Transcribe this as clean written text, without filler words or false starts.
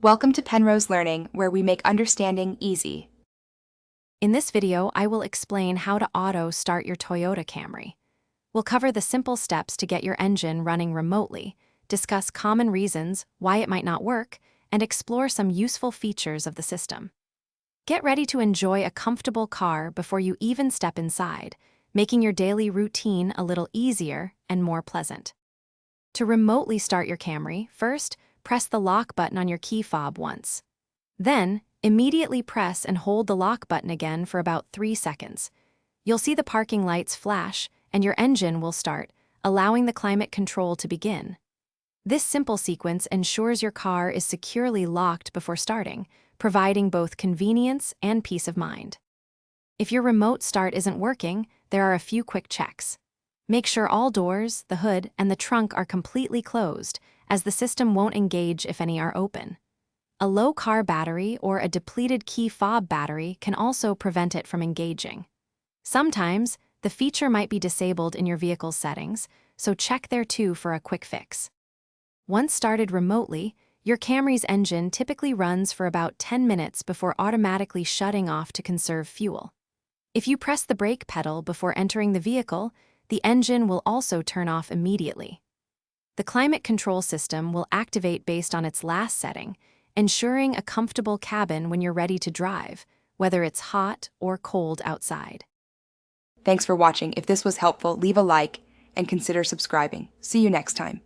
Welcome to Penrose Learning, where we make understanding easy. In this video, I will explain how to auto-start your Toyota Camry. We'll cover the simple steps to get your engine running remotely, discuss common reasons why it might not work, and explore some useful features of the system. Get ready to enjoy a comfortable car before you even step inside, making your daily routine a little easier and more pleasant. To remotely start your Camry, first, press the lock button on your key fob once. Then, immediately press and hold the lock button again for about 3 seconds. You'll see the parking lights flash, and your engine will start, allowing the climate control to begin. This simple sequence ensures your car is securely locked before starting, providing both convenience and peace of mind. If your remote start isn't working, there are a few quick checks. Make sure all doors, the hood, and the trunk are completely closed, as the system won't engage if any are open. A low car battery or a depleted key fob battery can also prevent it from engaging. Sometimes, the feature might be disabled in your vehicle's settings, so check there too for a quick fix. Once started remotely, your Camry's engine typically runs for about 10 minutes before automatically shutting off to conserve fuel. If you press the brake pedal before entering the vehicle, the engine will also turn off immediately. The climate control system will activate based on its last setting, ensuring a comfortable cabin when you're ready to drive, whether it's hot or cold outside. Thanks for watching. If this was helpful, leave a like and consider subscribing. See you next time.